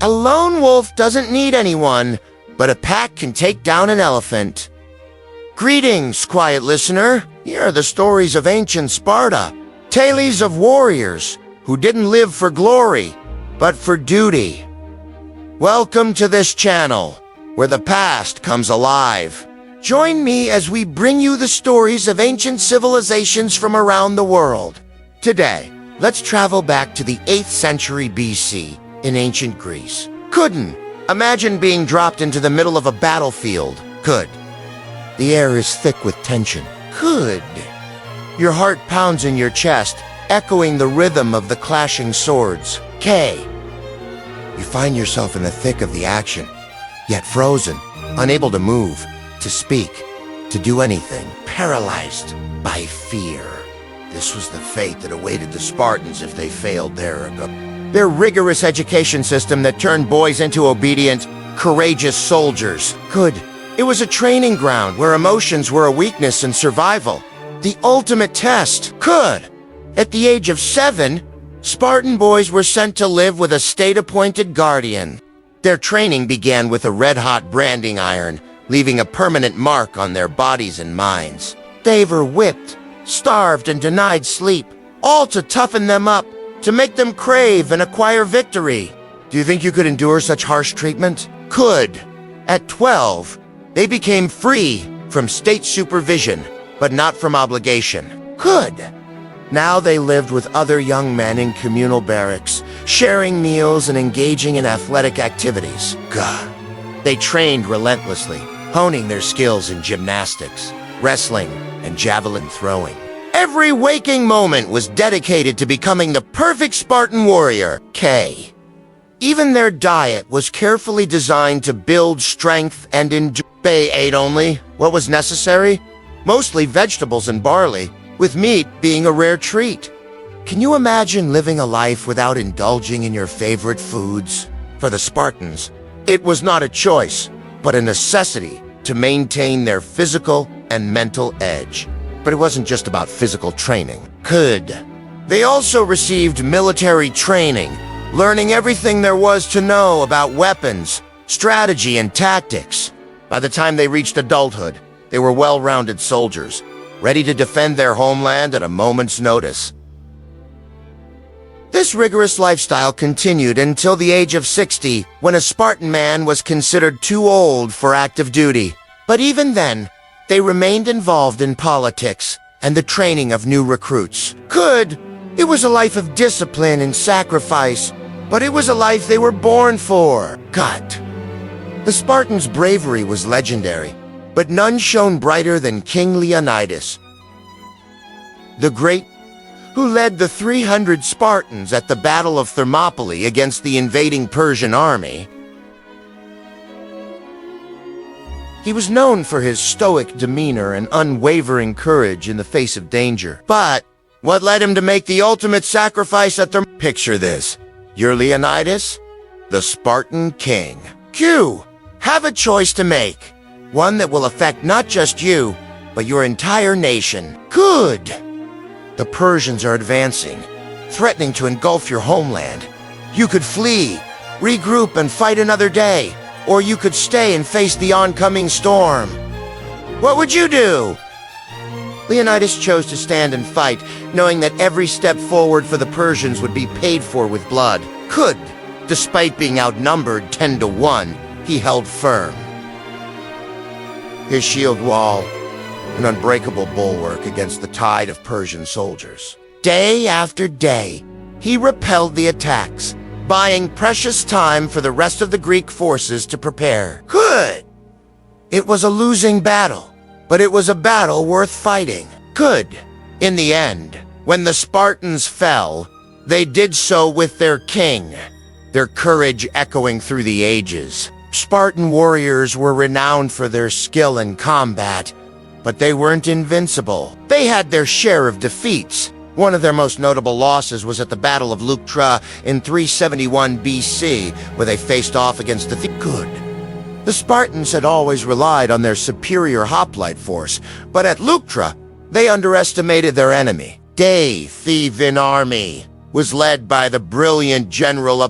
A lone wolf doesn't need anyone, but a pack can take down an elephant. Greetings, quiet listener. Here are the stories of ancient Sparta. Tales of warriors who didn't live for glory, but for duty. Welcome to this channel, where the past comes alive. Join me as we bring you the stories of ancient civilizations from around the world. Today, let's travel back to the 8th century BC in ancient Greece. Couldn't imagine being dropped into the middle of a battlefield. Could. The air is thick with tension. Could. Your heart pounds in your chest, echoing the rhythm of the clashing swords. K. You find yourself in the thick of the action, yet frozen, unable to move, to speak, to do anything, paralyzed by fear. This was the fate that awaited the Spartans if they failed their rigorous education system that turned boys into obedient, courageous soldiers. Could. It was a training ground where emotions were a weakness and survival. The ultimate test. Could. At the age of 7, Spartan boys were sent to live with a state-appointed guardian. Their training began with a red-hot branding iron, leaving a permanent mark on their bodies and minds. They were whipped, starved, and denied sleep, all to toughen them up, to make them crave and acquire victory. Do you think you could endure such harsh treatment? Could. At 12, they became free from state supervision, but not from obligation. Could. Now they lived with other young men in communal barracks, sharing meals and engaging in athletic activities. Gah. They trained relentlessly, honing their skills in gymnastics, wrestling, and javelin throwing. Every waking moment was dedicated to becoming the perfect Spartan warrior. K. Even their diet was carefully designed to build strength and endurance. They ate only what was necessary, mostly vegetables and barley, with meat being a rare treat. Can you imagine living a life without indulging in your favorite foods? For the Spartans, it was not a choice, but a necessity to maintain their physical and mental edge. But it wasn't just about physical training. Could. They also received military training, learning everything there was to know about weapons, strategy, and tactics. By the time they reached adulthood, they were well-rounded soldiers, ready to defend their homeland at a moment's notice. This rigorous lifestyle continued until the age of 60, when a Spartan man was considered too old for active duty. But even then, they remained involved in politics and the training of new recruits. Could. It was a life of discipline and sacrifice, but it was a life they were born for. Cut. The Spartans' bravery was legendary, but none shone brighter than King Leonidas, the Great, who led the 300 Spartans at the Battle of Thermopylae against the invading Persian army. He was known for his stoic demeanor and unwavering courage in the face of danger. But what led him to make the ultimate sacrifice at Thermopylae? Picture this. You're Leonidas, the Spartan king. Q. Have a choice to make. One that will affect not just you, but your entire nation. Good. The Persians are advancing, threatening to engulf your homeland. You could flee, regroup, and fight another day, or you could stay and face the oncoming storm. What would you do? Leonidas chose to stand and fight, knowing that every step forward for the Persians would be paid for with blood. Could. Despite being outnumbered 10-1, he held firm. His shield wall, an unbreakable bulwark against the tide of Persian soldiers. Day after day, he repelled the attacks, buying precious time for the rest of the Greek forces to prepare. Good. It was a losing battle, but it was a battle worth fighting. Good. In the end, when the Spartans fell, they did so with their king, their courage echoing through the ages. Spartan warriors were renowned for their skill in combat, but they weren't invincible. They had their share of defeats. One of their most notable losses was at the Battle of Leuctra in 371 BC, where they faced off against the Good. The Spartans had always relied on their superior hoplite force, but at Leuctra, they underestimated their enemy. Theban army was led by the brilliant general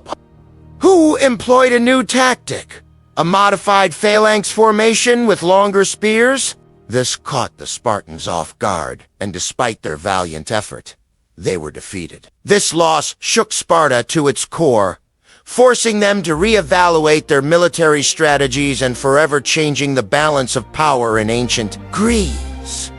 who employed a new tactic, a modified phalanx formation with longer spears. This caught the Spartans off guard, and despite their valiant effort, they were defeated. This loss shook Sparta to its core, forcing them to reevaluate their military strategies and forever changing the balance of power in ancient Greece.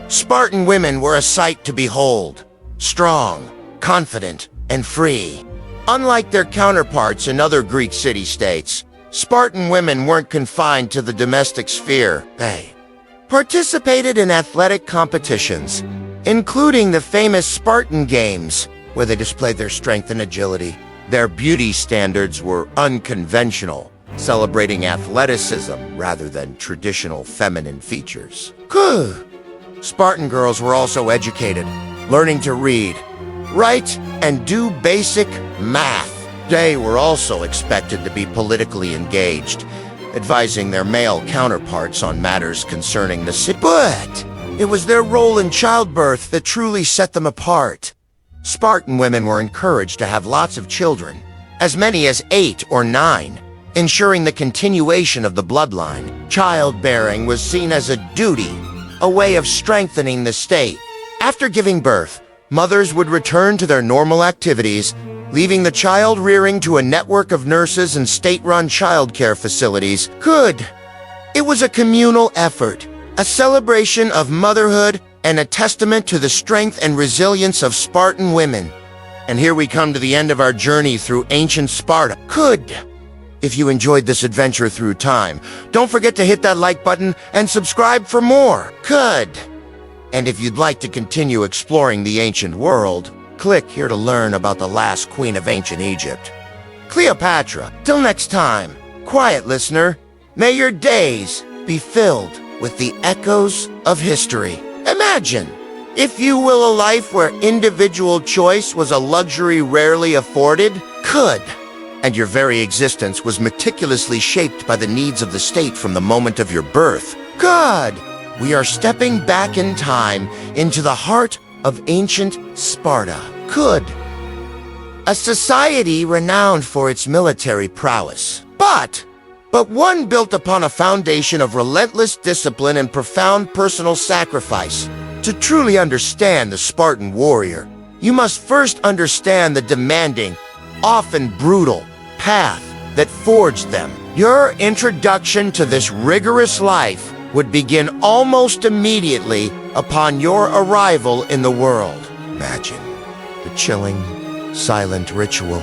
Spartan women were a sight to behold, strong, confident, and free. Unlike their counterparts in other Greek city-states, Spartan women weren't confined to the domestic sphere. They participated in athletic competitions, including the famous Spartan Games, where they displayed their strength and agility. Their beauty standards were unconventional, celebrating athleticism rather than traditional feminine features. Spartan girls were also educated, learning to read, write, and do basic math. They were also expected to be politically engaged, advising their male counterparts on matters concerning the city. But it was their role in childbirth that truly set them apart. Spartan women were encouraged to have lots of children, as many as 8 or 9, ensuring the continuation of the bloodline. Childbearing was seen as a duty, a way of strengthening the state. After giving birth, mothers would return to their normal activities, leaving the child rearing to a network of nurses and state-run childcare facilities. It was a communal effort, a celebration of motherhood, and a testament to the strength and resilience of Spartan women. And here we come to the end of our journey through ancient Sparta. If you enjoyed this adventure through time, don't forget to hit that like button and subscribe for more. And if you'd like to continue exploring the ancient world, click here to learn about the last queen of ancient Egypt, Cleopatra. Till next time, quiet listener, may your days be filled with the echoes of history. Imagine, if you will, a life where individual choice was a luxury rarely afforded, and your very existence was meticulously shaped by the needs of the state from the moment of your birth. We are stepping back in time into the heart of ancient Sparta. A society renowned for its military prowess, but one built upon a foundation of relentless discipline and profound personal sacrifice. To truly understand the Spartan warrior, you must first understand the demanding, often brutal, path that forged them. Your introduction to this rigorous life would begin almost immediately upon your arrival in the world. Imagine the chilling, silent ritual.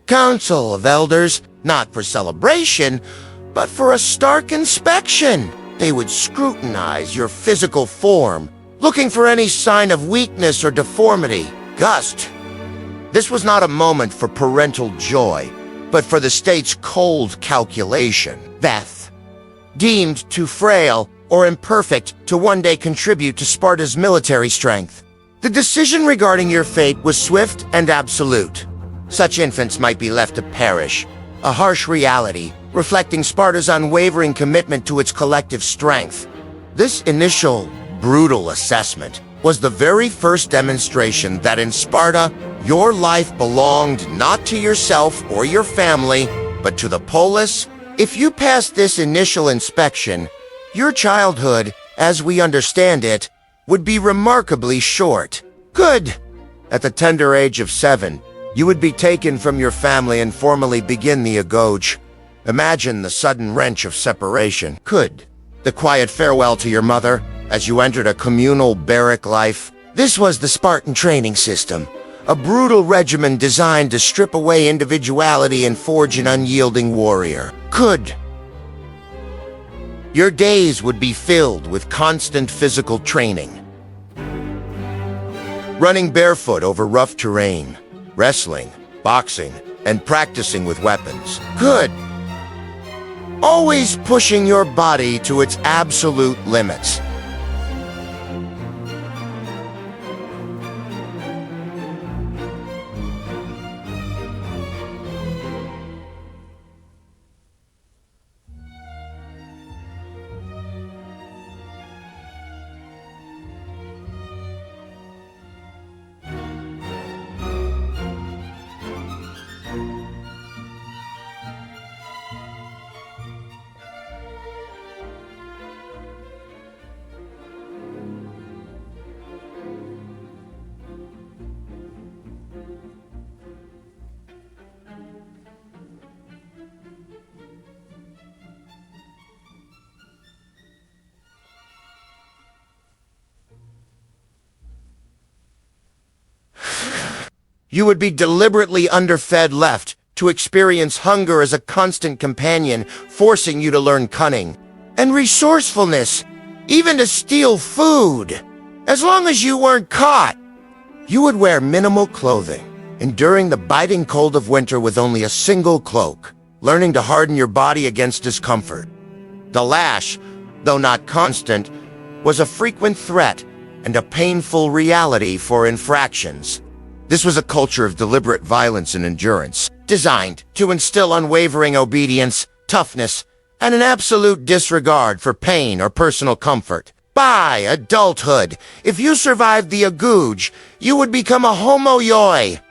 Council of Elders, not for celebration, but for a stark inspection. They would scrutinize your physical form, looking for any sign of weakness or deformity. This was not a moment for parental joy, but for the state's cold calculation. Death, deemed too frail or imperfect to one day contribute to Sparta's military strength. The decision regarding your fate was swift and absolute. Such infants might be left to perish, a harsh reality reflecting Sparta's unwavering commitment to its collective strength. This initial, brutal assessment was the very first demonstration that in Sparta, your life belonged not to yourself or your family, but to the polis. If you passed this initial inspection, your childhood, as we understand it, would be remarkably short. At the tender age of 7, you would be taken from your family and formally begin the agoge. Imagine the sudden wrench of separation. The quiet farewell to your mother as you entered a communal barrack life. This was the Spartan training system, a brutal regimen designed to strip away individuality and forge an unyielding warrior. Your days would be filled with constant physical training. Running barefoot over rough terrain, wrestling, boxing, and practicing with weapons. Always pushing your body to its absolute limits. You would be deliberately underfed, left to experience hunger as a constant companion, forcing you to learn cunning and resourcefulness, even to steal food. As long as you weren't caught, you would wear minimal clothing, enduring the biting cold of winter with only a single cloak, learning to harden your body against discomfort. The lash, though not constant, was a frequent threat and a painful reality for infractions. This was a culture of deliberate violence and endurance, designed to instill unwavering obedience, toughness, and an absolute disregard for pain or personal comfort. By adulthood, if you survived the agouge, you would become a homo yoi,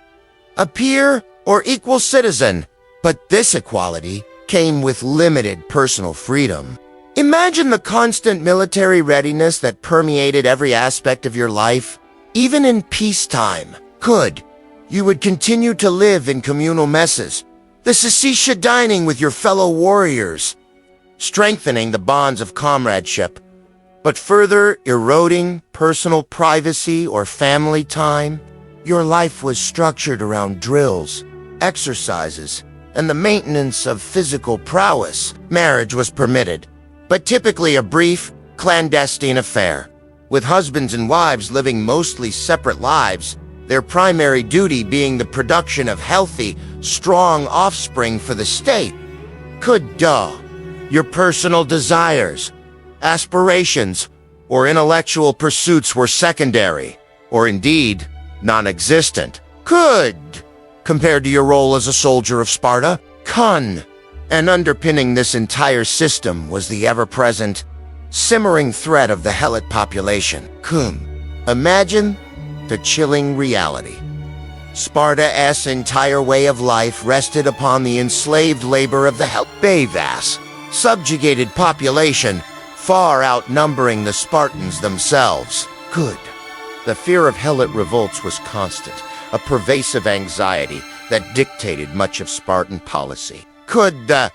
a peer or equal citizen. But this equality came with limited personal freedom. Imagine the constant military readiness that permeated every aspect of your life. Even in peacetime, you would continue to live in communal messes, the shisha dining with your fellow warriors, strengthening the bonds of comradeship, but further eroding personal privacy or family time. Your life was structured around drills, exercises, and the maintenance of physical prowess. Marriage was permitted, but typically a brief, clandestine affair, with husbands and wives living mostly separate lives, their primary duty being the production of healthy, strong offspring for the state. Your personal desires, aspirations, or intellectual pursuits were secondary, or indeed, non-existent. Compared to your role as a soldier of Sparta, and underpinning this entire system was the ever-present, simmering threat of the Helot population. Imagine the chilling reality. Sparta's entire way of life rested upon the enslaved labor of the vast, subjugated population, far outnumbering the Spartans themselves. The fear of Helot revolts was constant, a pervasive anxiety that dictated much of Spartan policy. The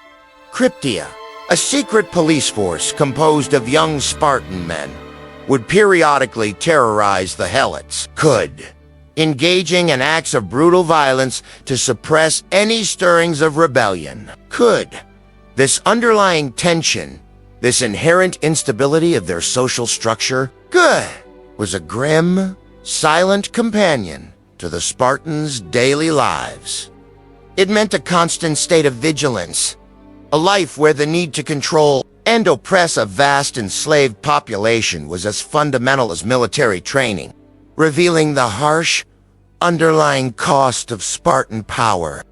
Cryptia, a secret police force composed of young Spartan men, would periodically terrorize the Helots, engaging in acts of brutal violence to suppress any stirrings of rebellion. This underlying tension, this inherent instability of their social structure, was a grim, silent companion to the Spartans' daily lives. It meant a constant state of vigilance, a life where the need to control and oppress a vast enslaved population was as fundamental as military training, revealing the harsh, underlying cost of Spartan power.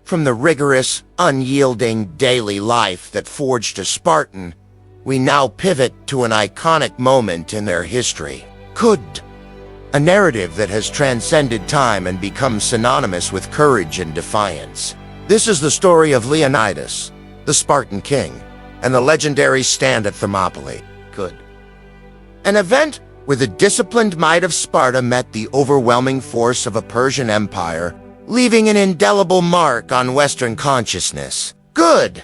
From the rigorous, unyielding daily life that forged a Spartan, we now pivot to an iconic moment in their history. A narrative that has transcended time and become synonymous with courage and defiance. This is the story of Leonidas, the Spartan king, and the legendary stand at Thermopylae. An event where the disciplined might of Sparta met the overwhelming force of a Persian empire, leaving an indelible mark on Western consciousness. The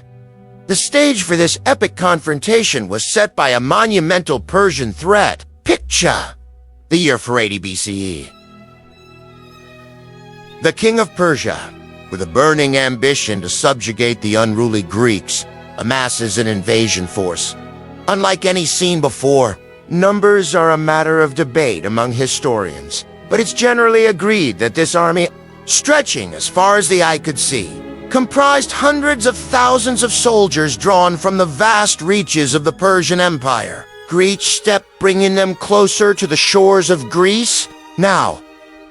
stage for this epic confrontation was set by a monumental Persian threat. The year 480 BCE. The king of Persia, with a burning ambition to subjugate the unruly Greeks, amasses an invasion force. Unlike any seen before, numbers are a matter of debate among historians, but it's generally agreed that this army, stretching as far as the eye could see, comprised hundreds of thousands of soldiers drawn from the vast reaches of the Persian Empire. Each step bringing them closer to the shores of Greece. Now,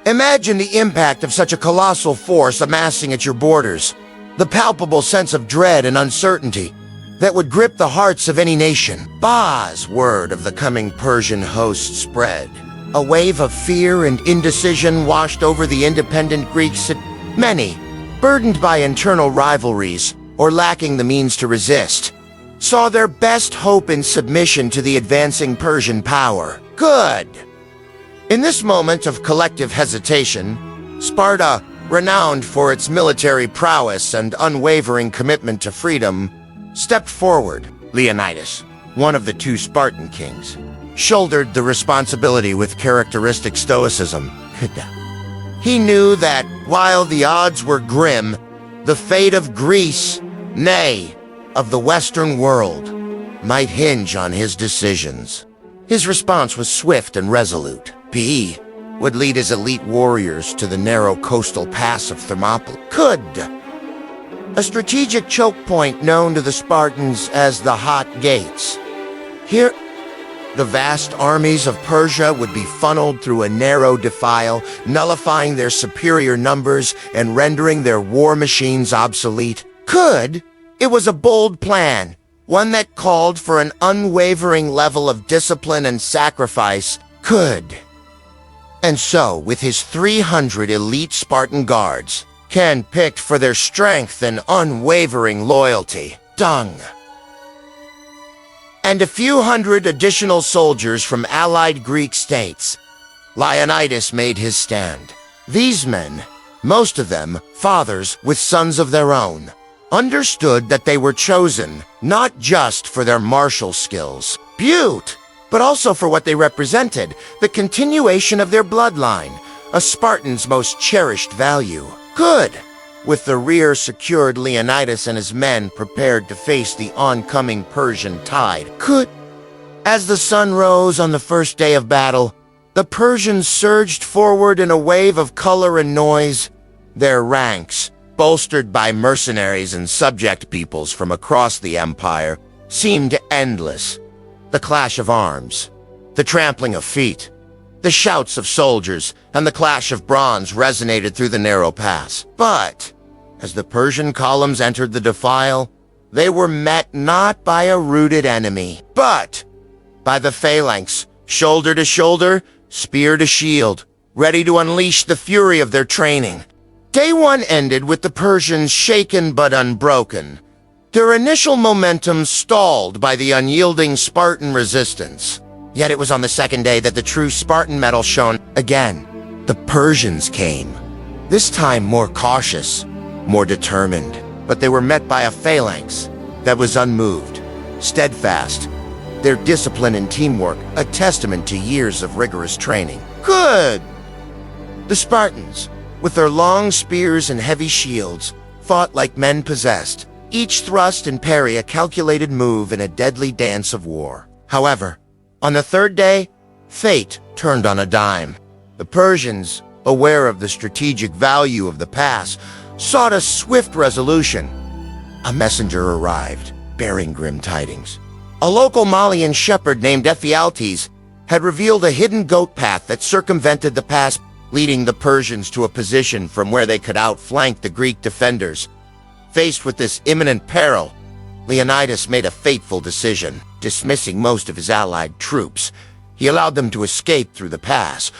imagine the impact of such a colossal force amassing at your borders, the palpable sense of dread and uncertainty that would grip the hearts of any nation. Word of the coming Persian host spread. A wave of fear and indecision washed over the independent Greeks. Many, burdened by internal rivalries or lacking the means to resist, saw their best hope in submission to the advancing Persian power. In this moment of collective hesitation, Sparta, renowned for its military prowess and unwavering commitment to freedom, stepped forward. Leonidas, one of the two Spartan kings, shouldered the responsibility with characteristic stoicism. He knew that, while the odds were grim, the fate of Greece, nay, of the Western world, might hinge on his decisions. His response was swift and resolute. He would lead his elite warriors to the narrow coastal pass of Thermopylae. A strategic choke point known to the Spartans as the Hot Gates. Here, the vast armies of Persia would be funneled through a narrow defile, nullifying their superior numbers and rendering their war machines obsolete. It was a bold plan, one that called for an unwavering level of discipline and sacrifice. And so, with his 300 elite Spartan guards, picked for their strength and unwavering loyalty, and a few hundred additional soldiers from allied Greek states, Leonidas made his stand. These men, most of them fathers with sons of their own, understood that they were chosen not just for their martial skills, but also for what they represented, the continuation of their bloodline, a Spartan's most cherished value. With the rear secured, Leonidas and his men prepared to face the oncoming Persian tide. As the sun rose on the first day of battle, the Persians surged forward in a wave of color and noise. Their ranks, bolstered by mercenaries and subject peoples from across the empire, seemed endless. The clash of arms, the trampling of feet, the shouts of soldiers, and the clash of bronze resonated through the narrow pass. But, as the Persian columns entered the defile, they were met not by a rooted enemy, but by the phalanx, shoulder to shoulder, spear to shield, ready to unleash the fury of their training. Day one ended with the Persians shaken but unbroken, their initial momentum stalled by the unyielding Spartan resistance. Yet it was on the second day that the true Spartan mettle shone again. The Persians came, this time more cautious, more determined, but they were met by a phalanx that was unmoved, steadfast, their discipline and teamwork a testament to years of rigorous training. The Spartans, with their long spears and heavy shields, fought like men possessed, each thrust and parry a calculated move in a deadly dance of war. However, on the third day, fate turned on a dime. The Persians, aware of the strategic value of the pass, sought a swift resolution. A messenger arrived, bearing grim tidings. A local Malian shepherd named Ephialtes had revealed a hidden goat path that circumvented the pass, leading the Persians to a position from where they could outflank the Greek defenders. Faced with this imminent peril, Leonidas made a fateful decision. Dismissing most of his allied troops, he allowed them to escape through the pass,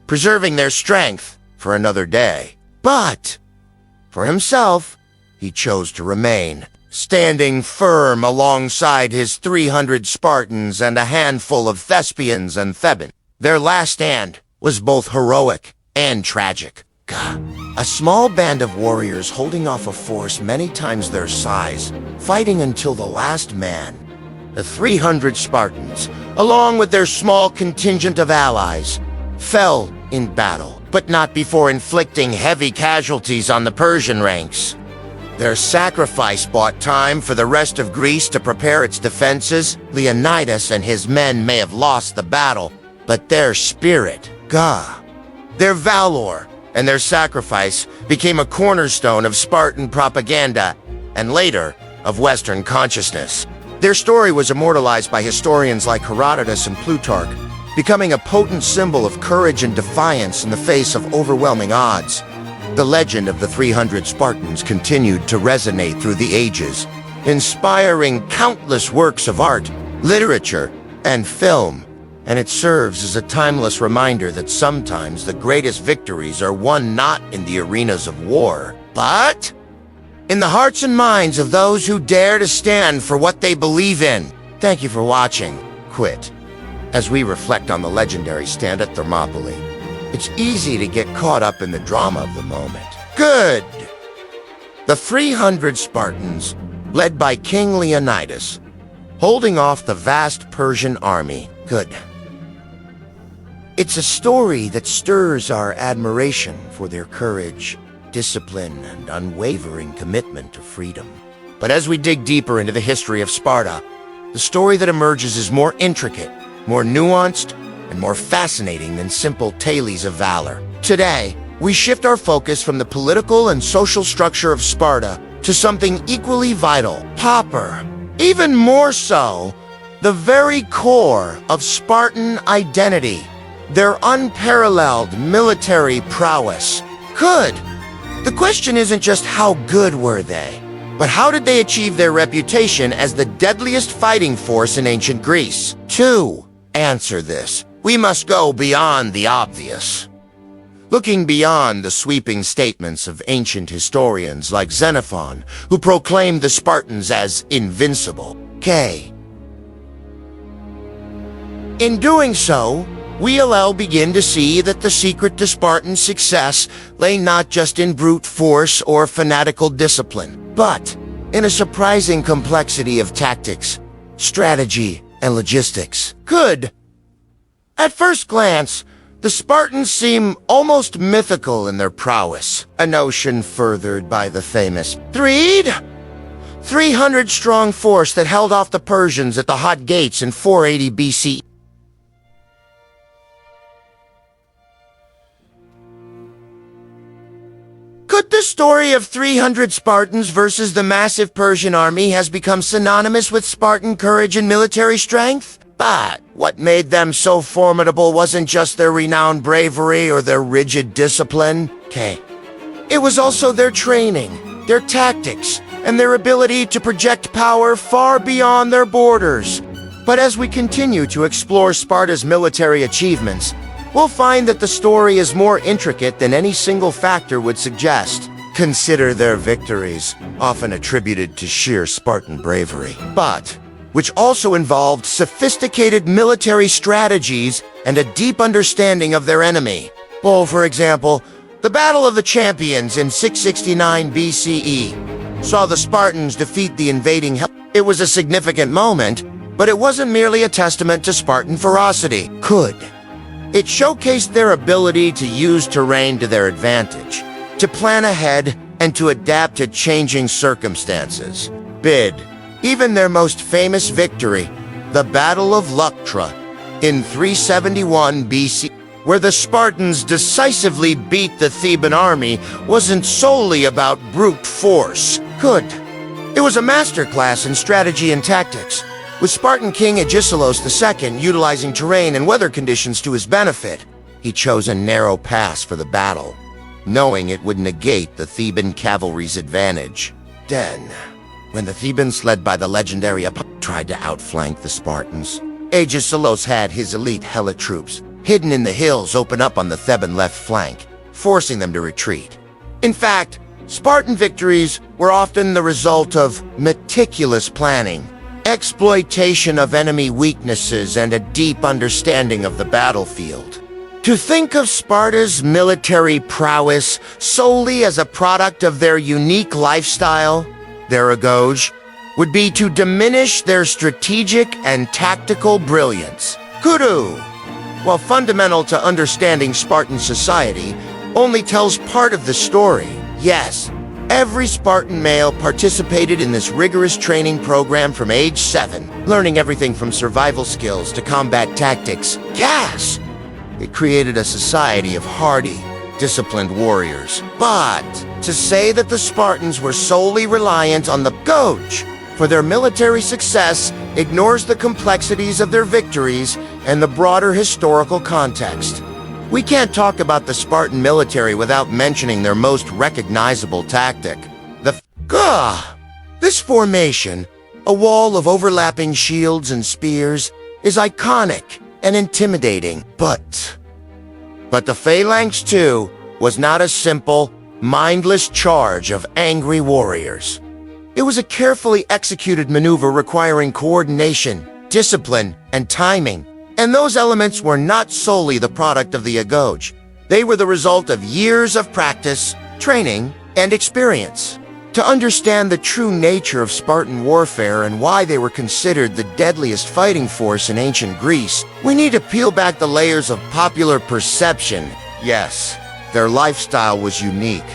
preserving their strength for another day. But for himself, he chose to remain, standing firm alongside his 300 Spartans and a handful of Thespians and Thebans. Their last stand was both heroic and tragic. A small band of warriors holding off a force many times their size, fighting until the last man. The 300 Spartans, along with their small contingent of allies, fell in battle, but not before inflicting heavy casualties on the Persian ranks. Their sacrifice bought time for the rest of Greece to prepare its defenses. Leonidas and his men may have lost the battle, but their spirit, their valor, and their sacrifice became a cornerstone of Spartan propaganda and later of Western consciousness. Their story was immortalized by historians like Herodotus and Plutarch, becoming a potent symbol of courage and defiance in the face of overwhelming odds. The legend of the 300 Spartans continued to resonate through the ages, inspiring countless works of art, literature, and film. And it serves as a timeless reminder that sometimes the greatest victories are won not in the arenas of war, but in the hearts and minds of those who dare to stand for what they believe in. Thank you for watching. As we reflect on the legendary stand at Thermopylae, it's easy to get caught up in the drama of the moment. The 300 Spartans, led by King Leonidas, holding off the vast Persian army. It's a story that stirs our admiration for their courage, discipline, and unwavering commitment to freedom. But as we dig deeper into the history of Sparta, the story that emerges is more intricate, more nuanced, and more fascinating than simple tales of valor. Today, we shift our focus from the political and social structure of Sparta to something equally vital, even more so, the very core of Spartan identity, their unparalleled military prowess. The question isn't just how good were they, but how did they achieve their reputation as the deadliest fighting force in ancient Greece? To answer this, we must go beyond the obvious. Looking beyond the sweeping statements of ancient historians like Xenophon, who proclaimed the Spartans as invincible. In doing so, we'll begin to see that the secret to Spartan success lay not just in brute force or fanatical discipline, but in a surprising complexity of tactics, strategy, and logistics. At first glance, the Spartans seem almost mythical in their prowess, a notion furthered by the famous 300-strong force that held off the Persians at the Hot Gates in 480 BC. Could the story of 300 Spartans versus the massive Persian army has become synonymous with Spartan courage and military strength? But what made them so formidable wasn't just their renowned bravery or their rigid discipline. It was also their training, their tactics, and their ability to project power far beyond their borders. But as we continue to explore Sparta's military achievements, we'll find that the story is more intricate than any single factor would suggest. Consider their victories, often attributed to sheer Spartan bravery, but which also involved sophisticated military strategies and a deep understanding of their enemy. For example, the Battle of the Champions in 669 BCE saw the Spartans defeat the invading Hellenes. It was a significant moment, but it wasn't merely a testament to Spartan ferocity. It showcased their ability to use terrain to their advantage, to plan ahead, and to adapt to changing circumstances. Even their most famous victory, the Battle of Leuctra in 371 BC, where the Spartans decisively beat the Theban army, wasn't solely about brute force. It was a masterclass in strategy and tactics, with Spartan King Agesilaus II utilizing terrain and weather conditions to his benefit. He chose a narrow pass for the battle, knowing it would negate the Theban cavalry's advantage. Then, when the Thebans, led by the legendary Apollo, tried to outflank the Spartans, Agesilaus had his elite Hella troops, hidden in the hills, open up on the Theban left flank, forcing them to retreat. In fact, Spartan victories were often the result of meticulous planning, exploitation of enemy weaknesses, and a deep understanding of the battlefield. To think of Sparta's military prowess solely as a product of their unique lifestyle, their agoge, would be to diminish their strategic and tactical brilliance. While fundamental to understanding Spartan society, only tells part of the story. Yes, every Spartan male participated in this rigorous training program from age 7, learning everything from survival skills to combat tactics. It created a society of hardy, disciplined warriors. But to say that the Spartans were solely reliant on the Goge for their military success ignores the complexities of their victories and the broader historical context. We can't talk about the Spartan military without mentioning their most recognizable tactic, the This formation, a wall of overlapping shields and spears, is iconic and intimidating, but the phalanx, too, was not a simple, mindless charge of angry warriors. It was a carefully executed maneuver requiring coordination, discipline, and timing. And those elements were not solely the product of the agoge. They were the result of years of practice, training, and experience. To understand the true nature of Spartan warfare and why they were considered the deadliest fighting force in ancient Greece, we need to peel back the layers of popular perception. Yes, their lifestyle was unique,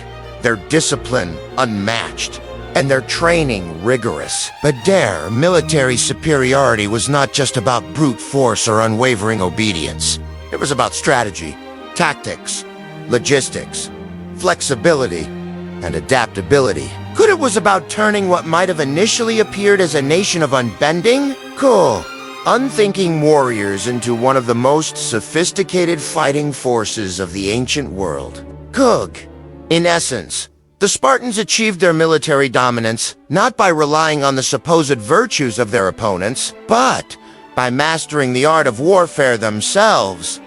their discipline unmatched, and their training rigorous. But their military superiority was not just about brute force or unwavering obedience. It was about strategy, tactics, logistics, flexibility, and adaptability. It was about turning what might have initially appeared as a nation of unbending, unthinking warriors into one of the most sophisticated fighting forces of the ancient world. In essence, the Spartans achieved their military dominance not by relying on the supposed virtues of their opponents, but by mastering the art of warfare themselves.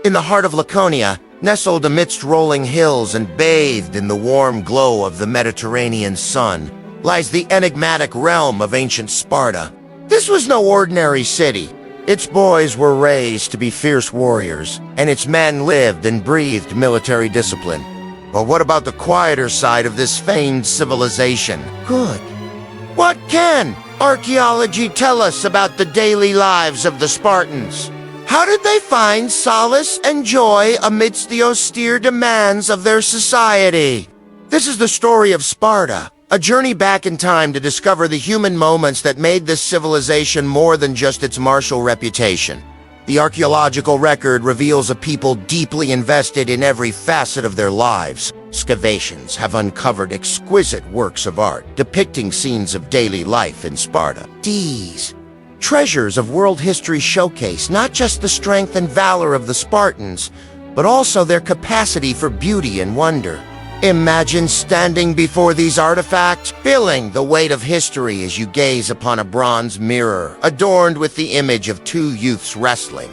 In the heart of Laconia, nestled amidst rolling hills and bathed in the warm glow of the Mediterranean sun, lies the enigmatic realm of ancient Sparta. This was no ordinary city. Its boys were raised to be fierce warriors, and its men lived and breathed military discipline. But what about the quieter side of this famed civilization? What can archaeology tell us about the daily lives of the Spartans? How did they find solace and joy amidst the austere demands of their society? This is the story of Sparta, a journey back in time to discover the human moments that made this civilization more than just its martial reputation. The archaeological record reveals a people deeply invested in every facet of their lives. Excavations have uncovered exquisite works of art depicting scenes of daily life in Sparta. These treasures of world history showcase not just the strength and valor of the Spartans, but also their capacity for beauty and wonder. Imagine standing before these artifacts, feeling the weight of history as you gaze upon a bronze mirror adorned with the image of two youths wrestling.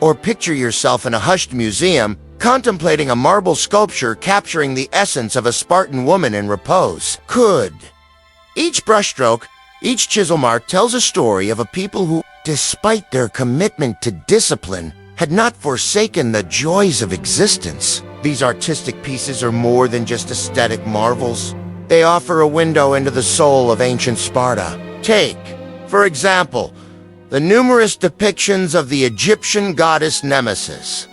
Or picture yourself in a hushed museum, contemplating a marble sculpture capturing the essence of a Spartan woman in repose. Each brushstroke, each chisel mark tells a story of a people who, despite their commitment to discipline, had not forsaken the joys of existence. These artistic pieces are more than just aesthetic marvels. They offer a window into the soul of ancient Sparta. Take, for example, the numerous depictions of the Egyptian goddess Nemesis.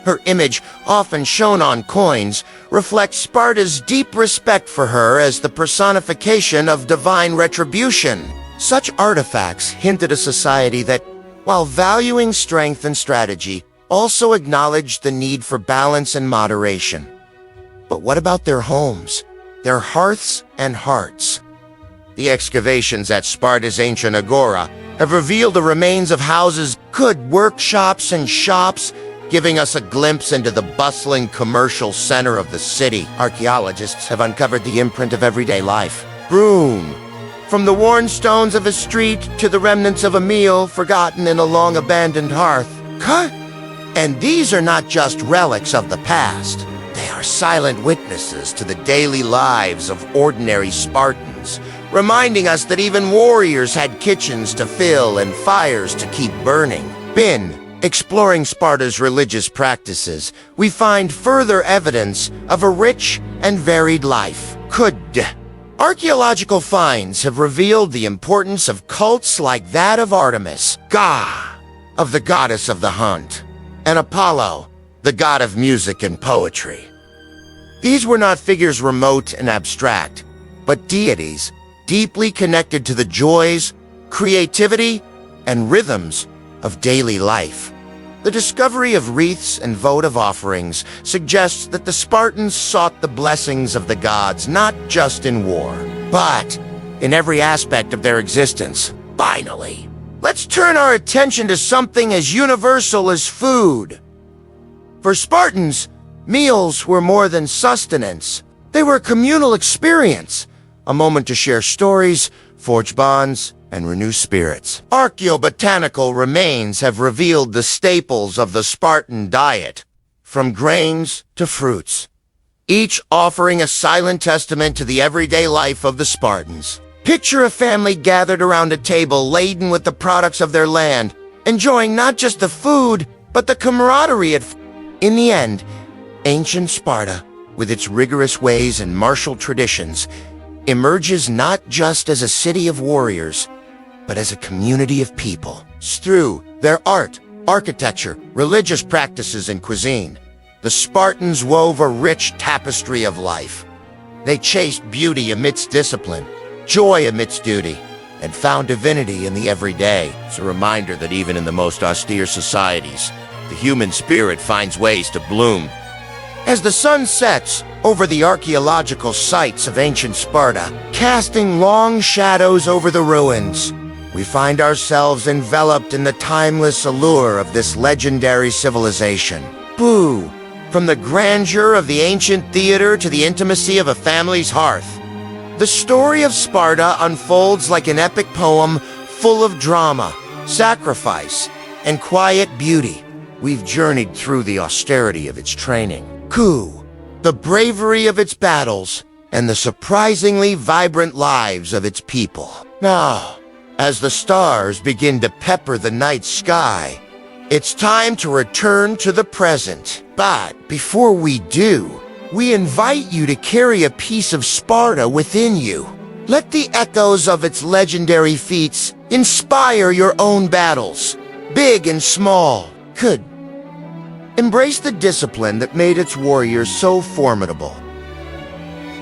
Her image, often shown on coins, reflects Sparta's deep respect for her as the personification of divine retribution. Such artifacts hint at a society that, while valuing strength and strategy, also acknowledged the need for balance and moderation. But what about their homes, their hearths and hearts? The excavations at Sparta's ancient agora have revealed the remains of houses, workshops and shops, giving us a glimpse into the bustling commercial center of the city. Archaeologists have uncovered the imprint of everyday life. From the worn stones of a street to the remnants of a meal forgotten in a long-abandoned hearth. And these are not just relics of the past. They are silent witnesses to the daily lives of ordinary Spartans, reminding us that even warriors had kitchens to fill and fires to keep burning. Exploring Sparta's religious practices, we find further evidence of a rich and varied life. Archaeological finds have revealed the importance of cults like that of Artemis, of the goddess of the hunt, and Apollo, the god of music and poetry. These were not figures remote and abstract, but deities deeply connected to the joys, creativity, and rhythms of daily life. The discovery of wreaths and votive offerings suggests that the Spartans sought the blessings of the gods not just in war, but in every aspect of their existence. Finally, let's turn our attention to something as universal as food. For Spartans, meals were more than sustenance. They were a communal experience, a moment to share stories, forge bonds, and renew spirits. Archaeobotanical remains have revealed the staples of the Spartan diet, from grains to fruits, each offering a silent testament to the everyday life of the Spartans. Picture a family gathered around a table laden with the products of their land, enjoying not just the food, but the camaraderie. In the end, ancient Sparta with its rigorous ways and martial traditions, emerges not just as a city of warriors, but as a community of people. Through their art, architecture, religious practices, and cuisine, the Spartans wove a rich tapestry of life. They chased beauty amidst discipline, joy amidst duty, and found divinity in the everyday. It's a reminder that even in the most austere societies, the human spirit finds ways to bloom. As the sun sets over the archaeological sites of ancient Sparta, casting long shadows over the ruins, we find ourselves enveloped in the timeless allure of this legendary civilization. Boo! From the grandeur of the ancient theater to the intimacy of a family's hearth, the story of Sparta unfolds like an epic poem full of drama, sacrifice, and quiet beauty. We've journeyed through the austerity of its training, the bravery of its battles, and the surprisingly vibrant lives of its people. Now, as the stars begin to pepper the night sky, it's time to return to the present. But before we do, we invite you to carry a piece of Sparta within you. Let the echoes of its legendary feats inspire your own battles, big and small. Embrace the discipline that made its warriors so formidable,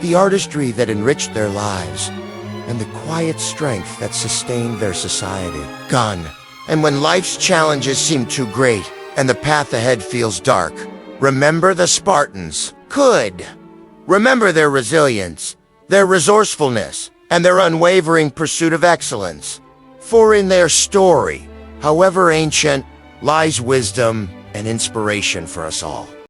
the artistry that enriched their lives, and the quiet strength that sustained their society. And when life's challenges seem too great and the path ahead feels dark, remember the Spartans. Remember their resilience, their resourcefulness, and their unwavering pursuit of excellence. For in their story, however ancient, lies wisdom and inspiration for us all.